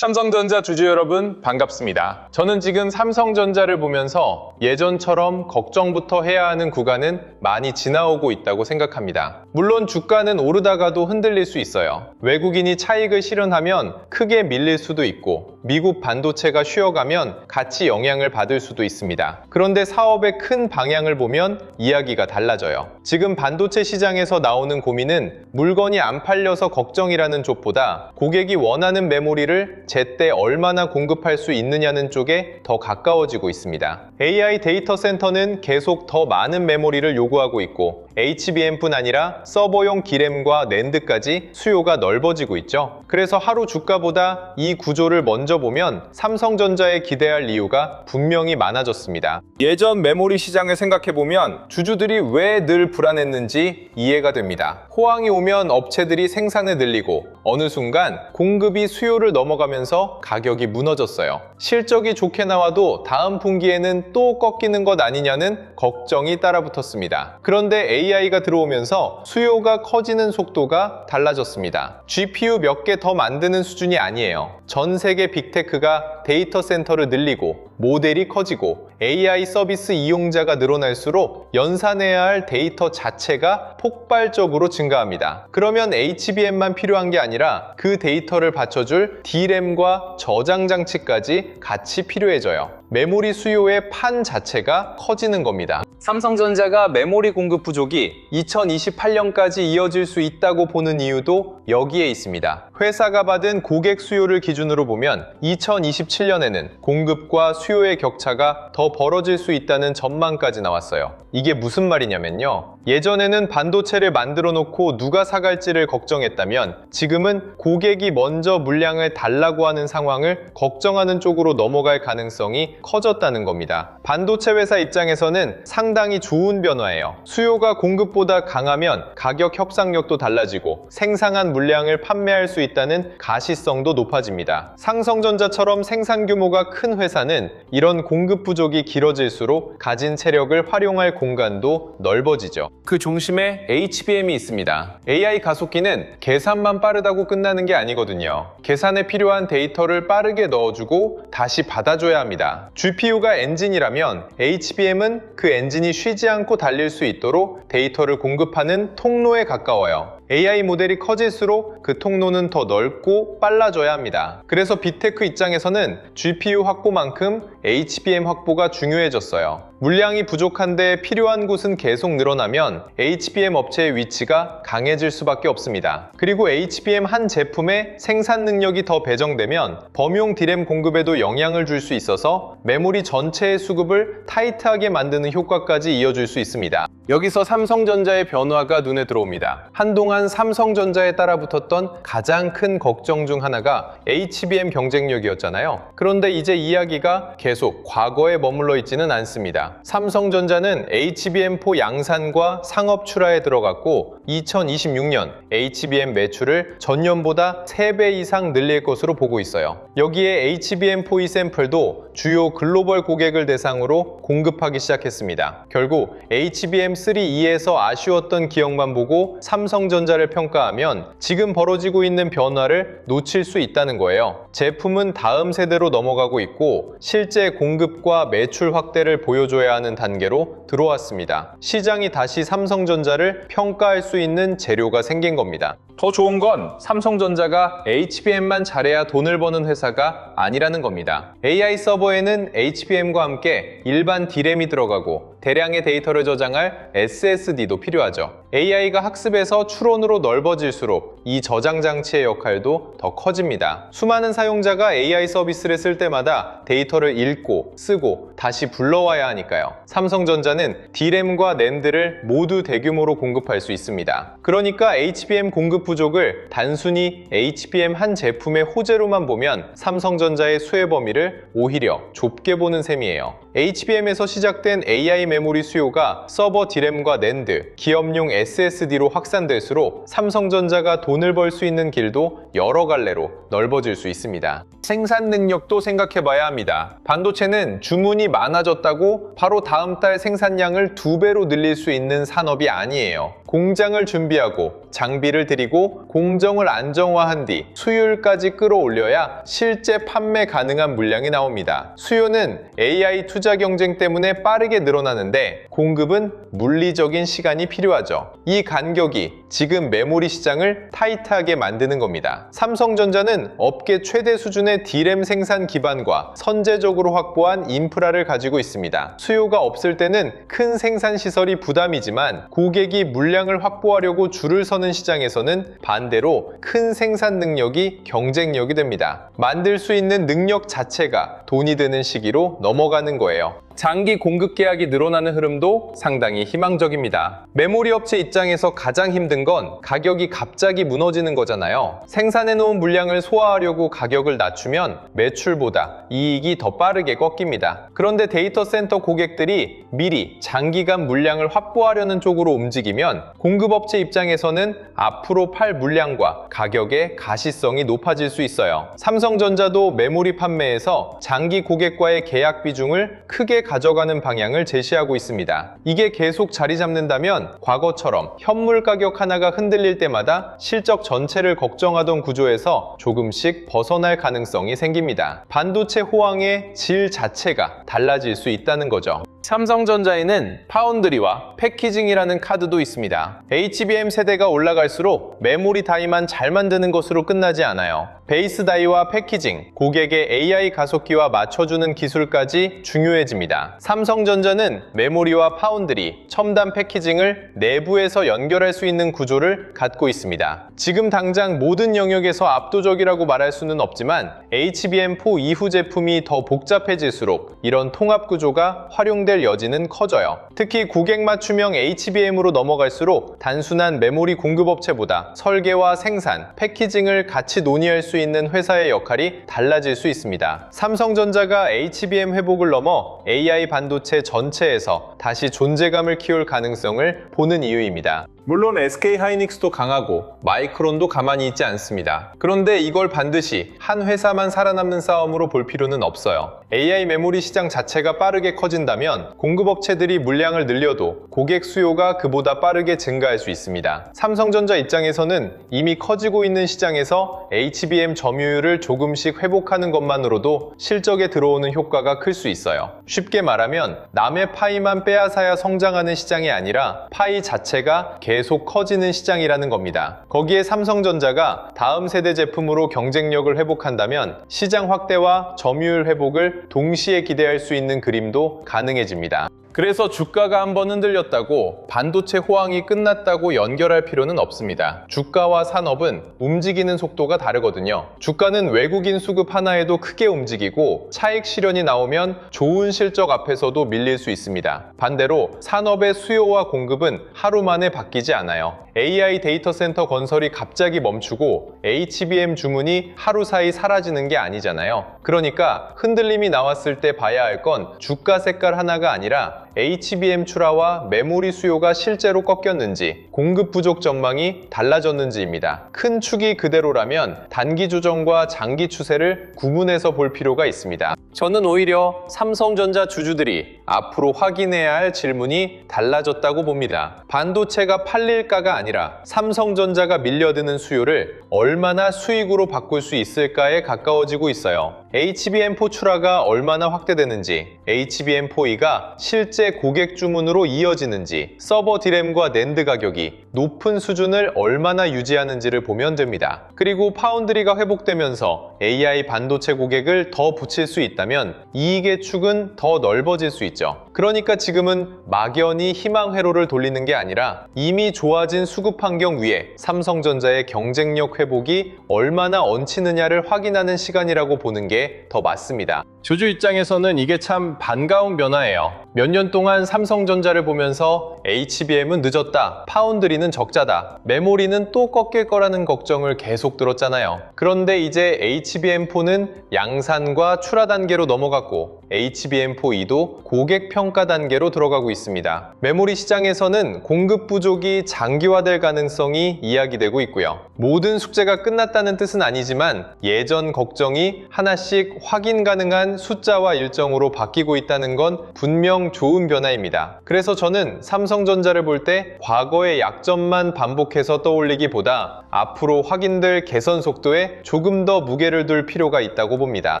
삼성전자 주주 여러분 반갑습니다. 저는 지금 삼성전자를 보면서 예전처럼 걱정부터 해야 하는 구간은 많이 지나오고 있다고 생각합니다. 물론 주가는 오르다가도 흔들릴 수 있어요. 외국인이 차익을 실현하면 크게 밀릴 수도 있고 미국 반도체가 쉬어가면 같이 영향을 받을 수도 있습니다. 그런데 사업의 큰 방향을 보면 이야기가 달라져요. 지금 반도체 시장에서 나오는 고민은 물건이 안 팔려서 걱정이라는 쪽보다 고객이 원하는 메모리를 제때 얼마나 공급할 수 있느냐는 쪽에 더 가까워지고 있습니다. AI 데이터 센터는 계속 더 많은 메모리를 요구하고 있고 HBM뿐 아니라 서버용 D램과 낸드까지 수요가 넓어지고 있죠. 그래서 하루 주가보다 이 구조를 먼저 보면 삼성전자에 기대할 이유가 분명히 많아졌습니다. 예전 메모리 시장을 생각해보면 주주들이 왜 늘 불안했는지 이해가 됩니다. 호황이 오면 업체들이 생산을 늘리고 어느 순간 공급이 수요를 넘어가면서 가격이 무너졌어요. 실적이 좋게 나와도 다음 분기에는 또 꺾이는 것 아니냐는 걱정이 따라붙었습니다. 그런데 AI가 들어오면서 수요가 커지는 속도가 달라졌습니다. GPU 몇 개 더 만드는 수준이 아니에요. 전 세계 빅테크가 데이터 센터를 늘리고 모델이 커지고 AI 서비스 이용자가 늘어날수록 연산해야 할 데이터 자체가 폭발적으로 증가합니다. 그러면 HBM만 필요한 게 아니라 그 데이터를 받쳐줄 D램과 저장 장치까지 같이 필요해져요. 메모리 수요의 판 자체가 커지는 겁니다. 삼성전자가 메모리 공급 부족이 2028년까지 이어질 수 있다고 보는 이유도 여기에 있습니다. 회사가 받은 고객 수요를 기준으로 보면 2027년에는 공급과 수요의 격차가 더 벌어질 수 있다는 전망까지 나왔어요. 이게 무슨 말이냐면요. 예전에는 반도체를 만들어 놓고 누가 사갈지를 걱정했다면 지금은 고객이 먼저 물량을 달라고 하는 상황을 걱정하는 쪽으로 넘어갈 가능성이 커졌다는 겁니다. 반도체 회사 입장에서는 상당히 좋은 변화예요. 수요가 공급보다 강하면 가격 협상력도 달라지고 생산한 물량을 판매할 수 있다는 가시성도 높아집니다. 삼성전자처럼 생산 규모가 큰 회사는 이런 공급 부족이 길어질수록 가진 체력을 활용할 공간도 넓어지죠. 그 중심에 HBM이 있습니다. AI 가속기는 계산만 빠르다고 끝나는 게 아니거든요. 계산에 필요한 데이터를 빠르게 넣어주고 다시 받아줘야 합니다. GPU가 엔진이라면 HBM은 그 엔진이 쉬지 않고 달릴 수 있도록 데이터를 공급하는 통로에 가까워요. AI 모델이 커질수록 그 통로는 더 넓고 빨라져야 합니다. 그래서 빅테크 입장에서는 GPU 확보만큼 HBM 확보가 중요해졌어요. 물량이 부족한데 필요한 곳은 계속 늘어나면 HBM 업체의 위치가 강해질 수밖에 없습니다. 그리고 HBM 한 제품의 생산 능력이 더 배정되면 범용 D램 공급에도 영향을 줄 수 있어서 메모리 전체의 수급을 타이트하게 만드는 효과까지 이어줄 수 있습니다. 여기서 삼성전자의 변화가 눈에 들어옵니다. 한동안 삼성전자에 따라붙었던 가장 큰 걱정 중 하나가 HBM 경쟁력이었잖아요. 그런데 이제 이야기가 계속 과거에 머물러 있지는 않습니다. 삼성전자는 HBM4 양산과 상업 출하에 들어갔고 2026년 HBM 매출을 전년보다 3배 이상 늘릴 것으로 보고 있어요. 여기에 HBM4E 샘플도 주요 글로벌 고객을 대상으로 공급하기 시작했습니다. 결국 HBM3E에서 아쉬웠던 기억만 보고 삼성전자를 평가하면 지금 벌어지고 있는 변화를 놓칠 수 있다는 거예요. 제품은 다음 세대로 넘어가고 있고 실제 공급과 매출 확대를 보여줘야 하는 단계로 들어왔습니다. 시장이 다시 삼성전자를 평가할 수 있는 재료가 생긴 겁니다. 더 좋은 건 삼성전자가 HBM만 잘해야 돈을 버는 회사가 아니라는 겁니다. AI 서버에는 HBM과 함께 일반 D램이 들어가고 대량의 데이터를 저장할 SSD도 필요하죠. AI가 학습에서 추론으로 넓어질수록 이 저장 장치의 역할도 더 커집니다. 수많은 사용자가 AI 서비스를 쓸 때마다 데이터를 읽고 쓰고 다시 불러와야 하니까요. 삼성전자는 D램과 낸드를 모두 대규모로 공급할 수 있습니다. 그러니까 HBM 공급 부족을 단순히 HBM 한 제품의 호재로만 보면 삼성전자의 수혜 범위를 오히려 좁게 보는 셈이에요. HBM에서 시작된 AI 메모리 수요가 서버 D램과 낸드, 기업용 SSD로 확산될수록 삼성전자가 돈을 벌 수 있는 길도 여러 갈래로 넓어질 수 있습니다. 생산 능력도 생각해 봐야 합니다. 반도체는 주문이 많아졌다고 바로 다음 달 생산량을 2배로 늘릴 수 있는 산업이 아니에요. 공장을 준비하고 장비를 들이고 공정을 안정화한 뒤 수율까지 끌어올려야 실제 판매 가능한 물량이 나옵니다. 수요는 AI 투자 경쟁 때문에 빠르게 늘어나는데 공급은 물리적인 시간이 필요하죠. 이 간격이 지금 메모리 시장을 타이트하게 만드는 겁니다. 삼성전자는 업계 최대 수준의 D램 생산 기반과 선제적으로 확보한 인프라를 가지고 있습니다. 수요가 없을 때는 큰 생산 시설이 부담이지만 고객이 물량을 확보하려고 줄을 서는 시장에서는 반대로 큰 생산 능력이 경쟁력이 됩니다. 만들 수 있는 능력 자체가 돈이 드는 시기로 넘어가는 거예요. 장기 공급 계약이 늘어나는 흐름도 상당히 희망적입니다. 메모리 업체 입장에서 가장 힘든 건 가격이 갑자기 무너지는 거잖아요. 생산해놓은 물량을 소화하려고 가격을 낮추면 매출보다 이익이 더 빠르게 꺾입니다. 그런데 데이터 센터 고객들이 미리 장기간 물량을 확보하려는 쪽으로 움직이면 공급업체 입장에서는 앞으로 팔 물량과 가격의 가시성이 높아질 수 있어요. 삼성전자도 메모리 판매에서 장기 고객과의 계약 비중을 크게 가져가는 방향을 제시하고 있습니다. 이게 계속 자리 잡는다면 과거처럼 현물 가격 하나가 흔들릴 때마다 실적 전체를 걱정하던 구조에서 조금씩 벗어날 가능성이 생깁니다. 반도체 호황의 질 자체가 달라질 수 있다는 거죠. 삼성전자에는 파운드리와 패키징이라는 카드도 있습니다. HBM 세대가 올라갈수록 메모리 다이만 잘 만드는 것으로 끝나지 않아요. 베이스 다이와 패키징, 고객의 AI 가속기와 맞춰주는 기술까지 중요해집니다. 삼성전자는 메모리와 파운드리, 첨단 패키징을 내부에서 연결할 수 있는 구조를 갖고 있습니다. 지금 당장 모든 영역에서 압도적이라고 말할 수는 없지만 HBM4 이후 제품이 더 복잡해질수록 이런 통합 구조가 활용될 여지는 커져요. 특히 고객 맞춤형 HBM으로 넘어갈수록 단순한 메모리 공급업체보다 설계와 생산, 패키징을 같이 논의할 수 있는 회사의 역할이 달라질 수 있습니다. 삼성전자가 HBM 회복을 넘어 AI 반도체 전체에서 다시 존재감을 키울 가능성을 보는 이유입니다. 물론 SK하이닉스도 강하고 마이크론도 가만히 있지 않습니다. 그런데 이걸 반드시 한 회사만 살아남는 싸움으로 볼 필요는 없어요. AI 메모리 시장 자체가 빠르게 커진다면 공급업체들이 물량을 늘려도 고객 수요가 그보다 빠르게 증가할 수 있습니다. 삼성전자 입장에서는 이미 커지고 있는 시장에서 HBM 점유율을 조금씩 회복하는 것만으로도 실적에 들어오는 효과가 클 수 있어요. 쉽게 말하면 남의 파이만 빼앗아야 성장하는 시장이 아니라 파이 자체가 계속 커지는 시장이라는 겁니다. 거기에 삼성전자가 다음 세대 제품으로 경쟁력을 회복한다면 시장 확대와 점유율 회복을 동시에 기대할 수 있는 그림도 가능해집니다. 그래서 주가가 한번 흔들렸다고 반도체 호황이 끝났다고 연결할 필요는 없습니다. 주가와 산업은 움직이는 속도가 다르거든요. 주가는 외국인 수급 하나에도 크게 움직이고 차익 실현이 나오면 좋은 실적 앞에서도 밀릴 수 있습니다. 반대로 산업의 수요와 공급은 하루 만에 바뀌지 않아요. AI 데이터 센터 건설이 갑자기 멈추고 HBM 주문이 하루 사이 사라지는 게 아니잖아요. 그러니까 흔들림이 나왔을 때 봐야 할 건 주가 색깔 하나가 아니라 HBM 출하와 메모리 수요가 실제로 꺾였는지, 공급 부족 전망이 달라졌는지입니다. 큰 축이 그대로라면 단기 조정과 장기 추세를 구분해서 볼 필요가 있습니다. 저는 오히려 삼성전자 주주들이 앞으로 확인해야 할 질문이 달라졌다고 봅니다. 반도체가 팔릴까가 아니라 삼성전자가 밀려드는 수요를 얼마나 수익으로 바꿀 수 있을까에 가까워지고 있어요. HBM4 출하가 얼마나 확대되는지, HBM4E가 실제 고객 주문으로 이어지는지, 서버 D램과 낸드 가격이 높은 수준을 얼마나 유지하는지를 보면 됩니다. 그리고 파운드리가 회복되면서 AI 반도체 고객을 더 붙일 수 있다면 이익의 축은 더 넓어질 수 있죠. 그러니까 지금은 막연히 희망 회로를 돌리는 게 아니라 이미 좋아진 수급 환경 위에 삼성전자의 경쟁력 회복이 얼마나 얹히느냐를 확인하는 시간이라고 보는 게 더 맞습니다. 주주 입장에서는 이게 참 반가운 변화예요. 몇 년 동안 삼성전자를 보면서 HBM은 늦었다, 파운드리는 적자다, 메모리는 또 꺾일 거라는 걱정을 계속 들었잖아요. 그런데 이제 HBM4는 양산과 출하 단계로 넘어갔고 HBM4E도 고객 평가 단계로 들어가고 있습니다. 메모리 시장에서는 공급 부족이 장기화될 가능성이 이야기되고 있고요. 모든 숙제가 끝났다는 뜻은 아니지만 예전 걱정이 하나씩 확인 가능한 숫자와 일정으로 바뀌고 있다는 건 분명 좋은 변화입니다. 그래서 저는 삼성 삼성전자를 볼 때 과거의 약점만 반복해서 떠올리기보다 앞으로 확인될 개선 속도에 조금 더 무게를 둘 필요가 있다고 봅니다.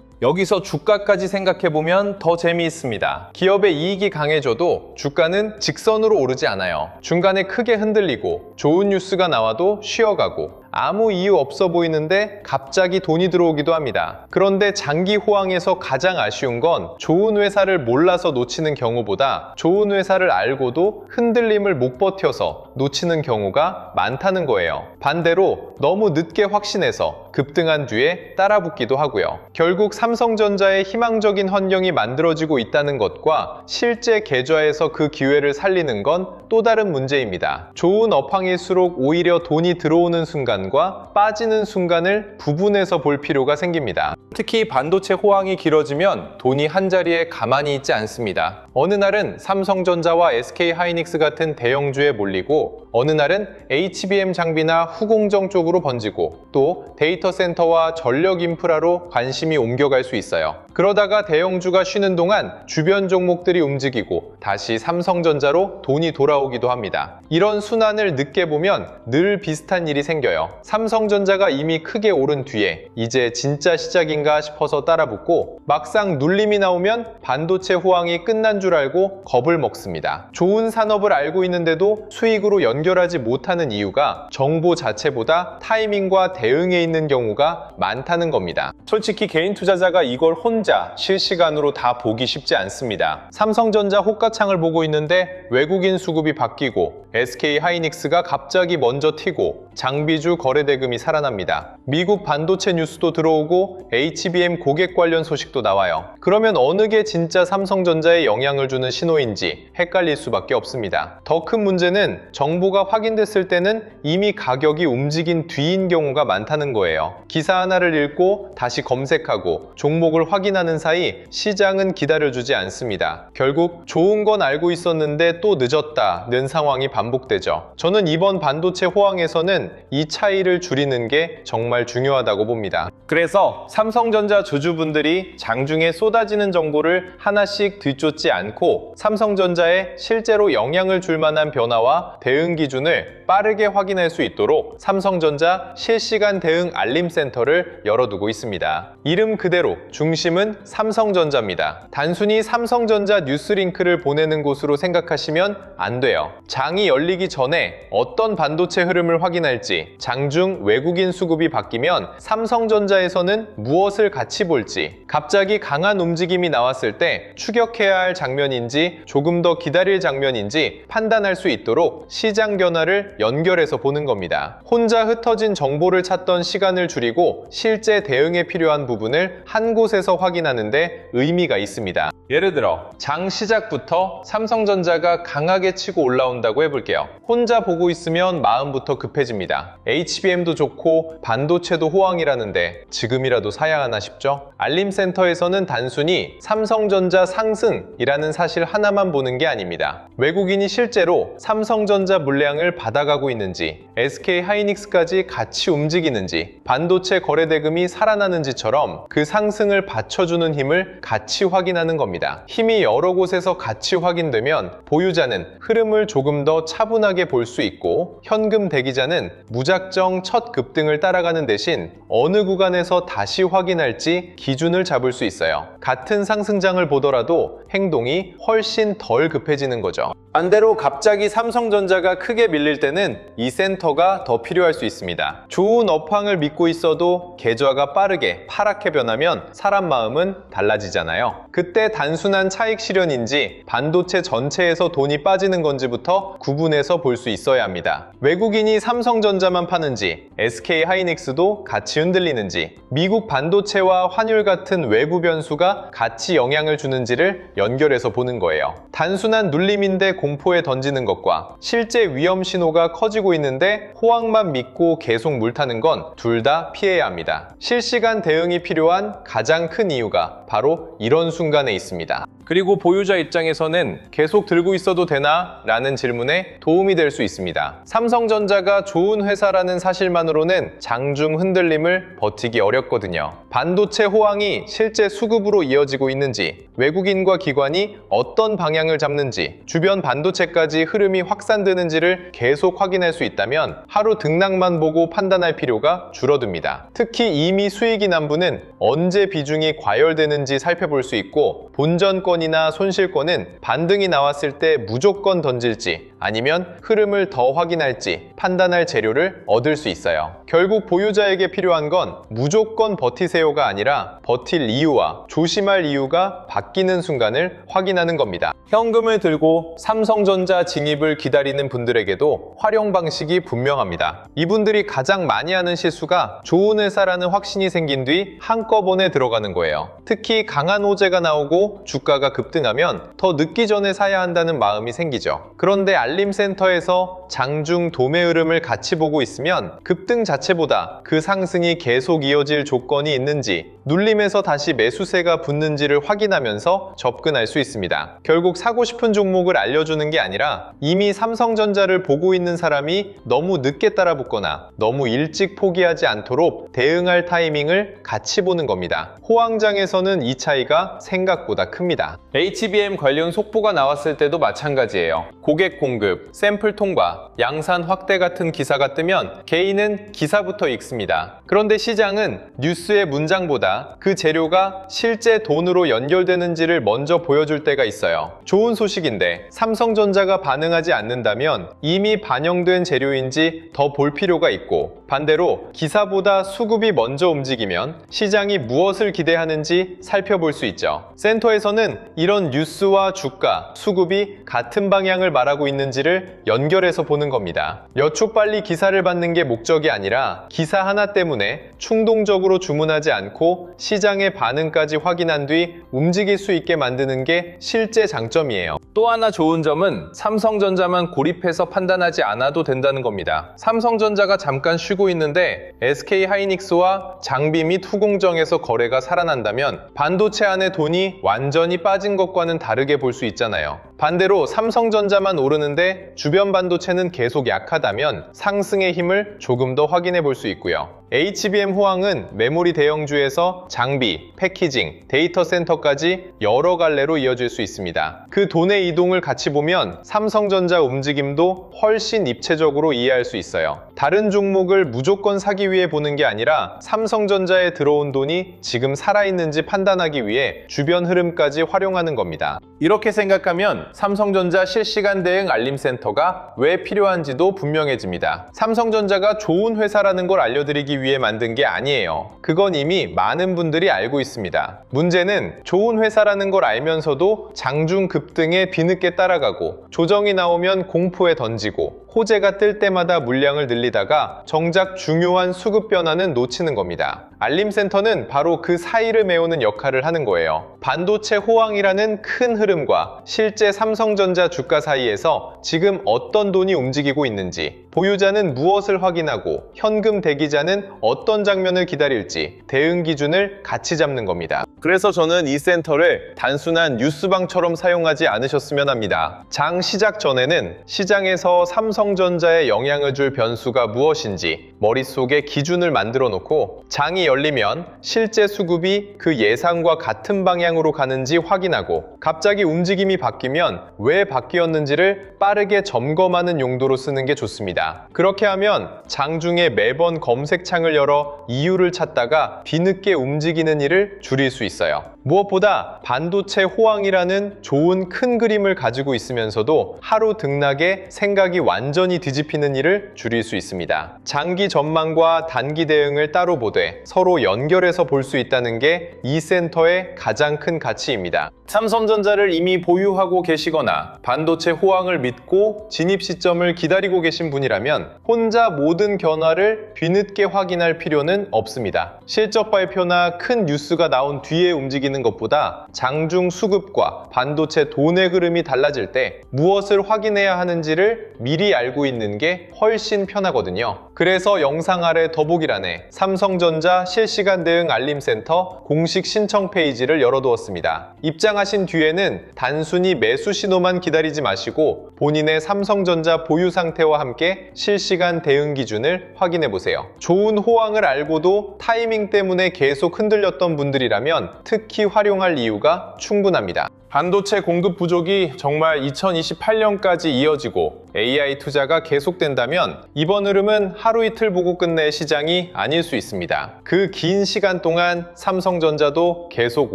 여기서 주가까지 생각해보면 더 재미있습니다. 기업의 이익이 강해져도 주가는 직선으로 오르지 않아요. 중간에 크게 흔들리고 좋은 뉴스가 나와도 쉬어가고 아무 이유 없어 보이는데 갑자기 돈이 들어오기도 합니다. 그런데 장기 호황에서 가장 아쉬운 건 좋은 회사를 몰라서 놓치는 경우보다 좋은 회사를 알고도 흔들림을 못 버텨서 놓치는 경우가 많다는 거예요. 반대로 너무 늦게 확신해서 급등한 뒤에 따라붙기도 하고요. 결국 삼성전자의 희망적인 환경이 만들어지고 있다는 것과 실제 계좌에서 그 기회를 살리는 건 또 다른 문제입니다. 좋은 업황일수록 오히려 돈이 들어오는 순간과 빠지는 순간을 구분해서 볼 필요가 생깁니다. 특히 반도체 호황이 길어지면 돈이 한자리에 가만히 있지 않습니다. 어느 날은 삼성전자와 SK하이닉스 같은 대형주에 몰리고 어느 날은 HBM 장비나 후공정 쪽으로 번지고 또 데이터 센터와 전력 인프라로 관심이 옮겨갈 수 있어요. 그러다가 대형주가 쉬는 동안 주변 종목들이 움직이고 다시 삼성전자로 돈이 돌아오기도 합니다. 이런 순환을 늦게 보면 늘 비슷한 일이 생겨요. 삼성전자가 이미 크게 오른 뒤에 이제 진짜 시작인가 싶어서 따라붙고 막상 눌림이 나오면 반도체 호황이 끝난 줄 알고 겁을 먹습니다. 좋은 산업을 알고 있는데도 수익으로 연결하지 못하는 이유가 정보 자체보다 타이밍과 대응에 있는 경우가 많다는 겁니다. 솔직히 개인 투자자가 이걸 혼자 실시간으로 다 보기 쉽지 않습니다. 삼성전자 호가창을 보고 있는데 외국인 수급이 바뀌고 SK하이닉스가 갑자기 먼저 튀고 장비주 거래대금이 살아납니다. 미국 반도체 뉴스도 들어오고 HBM 고객 관련 소식도 나와요. 그러면 어느 게 진짜 삼성전자에 영향을 주는 신호인지 헷갈릴 수밖에 없습니다. 더 큰 문제는 정보가 확인됐을 때는 이미 가격이 움직인 뒤인 경우가 많다는 거예요. 기사 하나를 읽고 다시 검색하고 종목을 확인하는 사이 시장은 기다려주지 않습니다. 결국 좋은 건 알고 있었는데 또 늦었다는 상황이 반복되죠. 저는 이번 반도체 호황에서는 이 차이를 줄이는 게 정말 중요하다고 봅니다. 그래서 삼성전자 주주분들이 장중에 쏟아지는 정보를 하나씩 뒤쫓지 않고 삼성전자에 실제로 영향을 줄 만한 변화와 대응 기준을 빠르게 확인할 수 있도록 삼성전자 실시간 대응 알림센터를 열어두고 있습니다. 이름 그대로 중심은 삼성전자입니다. 단순히 삼성전자 뉴스링크를 보내는 곳으로 생각하시면 안 돼요. 장이 열리기 전에 어떤 반도체 흐름을 확인할지, 장중 외국인 수급이 바뀌면 삼성전자에서는 무엇을 같이 볼지, 갑자기 강한 움직임이 나왔을 때 추격해야 할 장면인지 조금 더 기다릴 장면인지 판단할 수 있도록 시장 변화를 연결해서 보는 겁니다. 혼자 흩어진 정보를 찾던 시간을 줄이고 실제 대응에 필요한 부분을 한 곳에서 확인하는 데 의미가 있습니다. 예를 들어 장 시작부터 삼성전자가 강하게 치고 올라온다고 해볼게요. 혼자 보고 있으면 마음부터 급해집니다. HBM도 좋고 반도체도 호황이라는데 지금이라도 사야 하나 싶죠? 알림센터에서는 단순히 삼성전자 상승이라는 사실 하나만 보는 게 아닙니다. 외국인이 실제로 삼성전자 물량을 받아가고 있는지, SK하이닉스까지 같이 움직이는지, 반도체 거래대금이 살아나는지처럼 그 상승을 받쳐주는 힘을 같이 확인하는 겁니다. 힘이 여러 곳에서 같이 확인되면 보유자는 흐름을 조금 더 차분하게 볼 수 있고 현금 대기자는 무작정 첫 급등을 따라가는 대신 어느 구간에서 다시 확인할지 기준을 잡을 수 있어요. 같은 상승장을 보더라도 행동이 훨씬 덜 급해지는 거죠. 반대로 갑자기 삼성전자가 크게 밀릴 때는 이 센터가 더 필요할 수 있습니다. 좋은 업황을 믿고 있어도 계좌가 빠르게 파랗게 변하면 사람 마음은 달라지잖아요. 그때 단순한 차익 실현인지 반도체 전체에서 돈이 빠지는 건지부터 구분해서 볼 수 있어야 합니다. 외국인이 삼성전자만 파는지, SK하이닉스도 같이 흔들리는지, 미국 반도체와 환율 같은 외부 변수가 같이 영향을 주는지를 연결해서 보는 거예요. 단순한 눌림인데 공포에 던지는 것과 실제 위험 신호가 커지고 있는데 호황만 믿고 계속 물타는 건 둘 다 피해야 합니다. 실시간 대응이 필요한 가장 큰 이유가 바로 이런 순간에 있습니다. 그리고 보유자 입장에서는 계속 들고 있어도 되나? 라는 질문에 도움이 될 수 있습니다. 삼성전자가 좋은 회사라는 사실만으로는 장중 흔들림을 버티기 어렵거든요. 반도체 호황이 실제 수급으로 이어지고 있는지, 외국인과 기관이 어떤 방향을 잡는지, 주변 반도체까지 흐름이 확산되는지를 계속 확인할 수 있다면 하루 등락만 보고 판단할 필요가 줄어듭니다. 특히 이미 수익이 난 분은 언제 비중이 과열되는지 살펴볼 수 있고, 본전권이나 손실권은 반등이 나왔을 때 무조건 던질지 아니면 흐름을 더 확인할지 판단할 재료를 얻을 수 있어요. 결국 보유자에게 필요한 건 무조건 버티세요가 아니라 버틸 이유와 조심할 이유가 바뀌는 순간을 확인하는 겁니다. 현금을 들고 삼성전자 진입을 기다리는 분들에게도 활용 방식이 분명합니다. 이분들이 가장 많이 하는 실수가 좋은 회사라는 확신이 생긴 뒤 한꺼번에 들어가는 거예요. 특히 강한 호재가 나오고 주가가 급등하면 더 늦기 전에 사야 한다는 마음이 생기죠. 그런데 알림센터에서 장중 도매 흐름을 같이 보고 있으면 급등 자체보다 그 상승이 계속 이어질 조건이 있는지, 눌림에서 다시 매수세가 붙는지를 확인하면서 접근할 수 있습니다. 결국 사고 싶은 종목을 알려주는 게 아니라 이미 삼성전자를 보고 있는 사람이 너무 늦게 따라붙거나 너무 일찍 포기하지 않도록 대응할 타이밍을 같이 보는 겁니다. 호황장에서는 이 차이가 생각보다 큽니다. HBM 관련 속보가 나왔을 때도 마찬가지예요. 고객 공급, 샘플 통과, 양산 확대 같은 기사가 뜨면 개인은 기사부터 읽습니다. 그런데 시장은 뉴스의 문장보다 그 재료가 실제 돈으로 연결되는지를 먼저 보여줄 때가 있어요. 좋은 소식인데 삼성전자가 반응하지 않는다면 이미 반영된 재료인지 더 볼 필요가 있고, 반대로 기사보다 수급이 먼저 움직이면 시장이 무엇을 기대하는지 살펴볼 수 있죠. 센터에서는 이런 뉴스와 주가, 수급이 같은 방향을 말하고 있는지를 연결해서 보는 겁니다. 몇 초 빨리 기사를 받는 게 목적이 아니라 기사 하나 때문에 충동적으로 주문하지 않고 시장의 반응까지 확인한 뒤 움직일 수 있게 만드는 게 실제 장점이에요. 또 하나 좋은 점은 삼성전자만 고립해서 판단하지 않아도 된다는 겁니다. 삼성전자가 잠깐 쉬고 있는데 SK하이닉스와 장비 및 후공정에서 거래가 살아난다면 반도체 안에 돈이 완전히 빠진 것과는 다르게 볼 수 있잖아요. 반대로 삼성전자만 오르는데 주변 반도체는 계속 약하다면 상승의 힘을 조금 더 확인해 볼 수 있고요. HBM 호황은 메모리 대형주에서 장비, 패키징, 데이터 센터까지 여러 갈래로 이어질 수 있습니다. 그 돈의 이동을 같이 보면 삼성전자 움직임도 훨씬 입체적으로 이해할 수 있어요. 다른 종목을 무조건 사기 위해 보는 게 아니라 삼성전자에 들어온 돈이 지금 살아있는지 판단하기 위해 주변 흐름까지 활용하는 겁니다. 이렇게 생각하면 삼성전자 실시간 대응 알림센터가 왜 필요한지도 분명해집니다. 삼성전자가 좋은 회사라는 걸 알려드리기 위해 만든 게 아니에요. 그건 이미 많은 분들이 알고 있습니다. 문제는 좋은 회사라는 걸 알면서도 장중 급등에 뒤늦게 따라가고, 조정이 나오면 공포에 던지고, 호재가 뜰 때마다 물량을 늘리다가 정작 중요한 수급 변화는 놓치는 겁니다. 알림센터는 바로 그 사이를 메우는 역할을 하는 거예요. 반도체 호황이라는 큰 흐름과 실제 삼성전자 주가 사이에서 지금 어떤 돈이 움직이고 있는지, 보유자는 무엇을 확인하고 현금 대기자는 어떤 장면을 기다릴지 대응 기준을 같이 잡는 겁니다. 그래서 저는 이 센터를 단순한 뉴스방처럼 사용하지 않으셨으면 합니다. 장 시작 전에는 시장에서 삼성전자에 영향을 줄 변수가 무엇인지 머릿속에 기준을 만들어 놓고, 장이 열리면 실제 수급이 그 예상과 같은 방향으로 가는지 확인하고, 갑자기 움직임이 바뀌면 왜 바뀌었는지를 빠르게 점검하는 용도로 쓰는 게 좋습니다. 그렇게 하면 장중에 매번 검색창을 열어 이유를 찾다가 뒤늦게 움직이는 일을 줄일 수 있어요. 무엇보다 반도체 호황이라는 좋은 큰 그림을 가지고 있으면서도 하루 등락에 생각이 완전히 뒤집히는 일을 줄일 수 있습니다. 장기 전망과 단기 대응을 따로 보되 서로 연결해서 볼 수 있다는 게 이 센터의 가장 큰 가치입니다. 삼성전자를 이미 보유하고 계시거나 반도체 호황을 믿고 진입 시점을 기다리고 계신 분이라면 분이라면 혼자 모든 변화를 뒤늦게 확인할 필요는 없습니다. 실적 발표나 큰 뉴스가 나온 뒤에 움직이는 것보다 장중 수급과 반도체 돈의 흐름이 달라질 때 무엇을 확인해야 하는지를 미리 알고 있는 게 훨씬 편하거든요. 그래서 영상 아래 더보기란에 삼성전자 실시간 대응 알림센터 공식 신청 페이지를 열어두었습니다. 입장하신 뒤에는 단순히 매수 신호만 기다리지 마시고 본인의 삼성전자 보유 상태와 함께 실시간 대응 기준을 확인해 보세요. 좋은 호황을 알고도 타이밍 때문에 계속 흔들렸던 분들이라면 특히 활용할 이유가 충분합니다. 반도체 공급 부족이 정말 2028년까지 이어지고 AI 투자가 계속된다면 이번 흐름은 하루 이틀 보고 끝낼 시장이 아닐 수 있습니다. 그 긴 시간 동안 삼성전자도 계속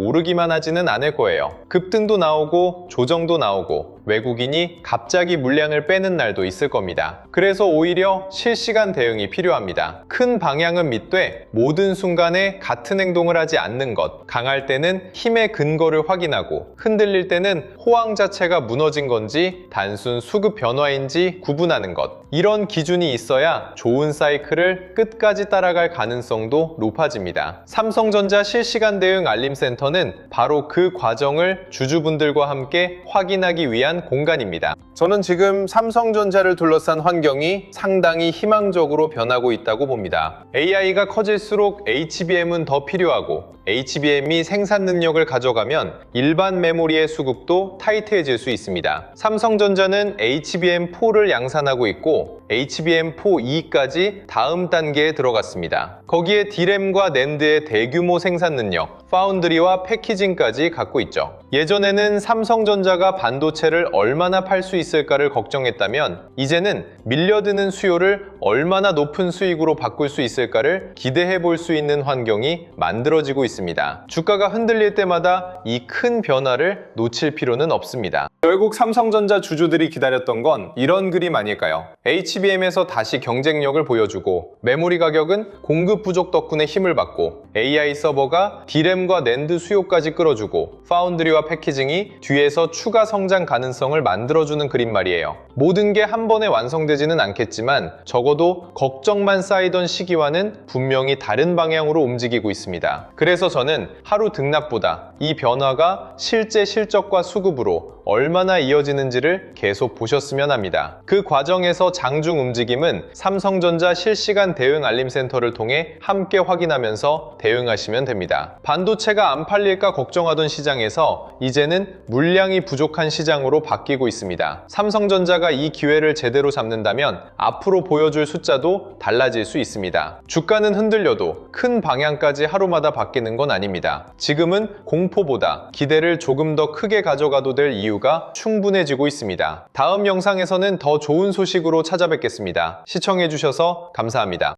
오르기만 하지는 않을 거예요. 급등도 나오고 조정도 나오고 외국인이 갑자기 물량을 빼는 날도 있을 겁니다. 그래서 오히려 실시간 대응이 필요합니다. 큰 방향은 믿되 모든 순간에 같은 행동을 하지 않는 것, 강할 때는 힘의 근거를 확인하고 흔들릴 때는 호황 자체가 무너진 건지 단순 수급 변화인지 구분하는 것, 이런 기준이 있어야 좋은 사이클을 끝까지 따라갈 가능성도 높아집니다. 삼성전자 실시간 대응 알림센터는 바로 그 과정을 주주분들과 함께 확인하기 위한 공간입니다. 저는 지금 삼성전자를 둘러싼 환경이 상당히 희망적으로 변하고 있다고 봅니다. AI가 커질수록 HBM은 더 필요하고 HBM이 생산 능력을 가져가면 일반 메모리의 수급도 타이트해질 수 있습니다. 삼성전자는 HBM4를 양산하고 있고 HBM4E까지 다음 단계에 들어갔습니다. 거기에 D램과 낸드의 대규모 생산 능력, 파운드리와 패키징까지 갖고 있죠. 예전에는 삼성전자가 반도체를 얼마나 팔 수 있을까를 걱정했다면 이제는 밀려드는 수요를 얼마나 높은 수익으로 바꿀 수 있을까를 기대해 볼 수 있는 환경이 만들어지고 있습니다. 주가가 흔들릴 때마다 이 큰 변화를 놓칠 필요는 없습니다. 결국 삼성전자 주주들이 기다렸던 건 이런 그림 아닐까요? HBM에서 다시 경쟁력을 보여주고 메모리 가격은 공급 부족 덕분에 힘을 받고 AI 서버가 D램과 낸드 수요까지 끌어주고 파운드리와 패키징이 뒤에서 추가 성장 가능성을 만들어주는 그림 말이에요. 모든 게 한 번에 완성되지는 않겠지만 적어도 걱정만 쌓이던 시기와는 분명히 다른 방향으로 움직이고 있습니다. 그래서 저는 하루 등락보다 이 변화가 실제 실적과 수급으로 얼마나 이어지는지를 계속 보셨으면 합니다. 그 과정에서 장중 움직임은 삼성전자 실시간 대응 알림센터를 통해 함께 확인하면서 대응하시면 됩니다. 반도체가 안 팔릴까 걱정하던 시장에서 이제는 물량이 부족한 시장으로 바뀌고 있습니다. 삼성전자가 이 기회를 제대로 잡는다면 앞으로 보여줄 숫자도 달라질 수 있습니다. 주가는 흔들려도 큰 방향까지 하루마다 바뀌는 건 아닙니다. 지금은 공포보다 기대를 조금 더 크게 가져가도 될 이유가 충분해지고 있습니다. 다음 영상에서는 더 좋은 소식으로 찾아뵙겠습니다. 시청해주셔서 감사합니다.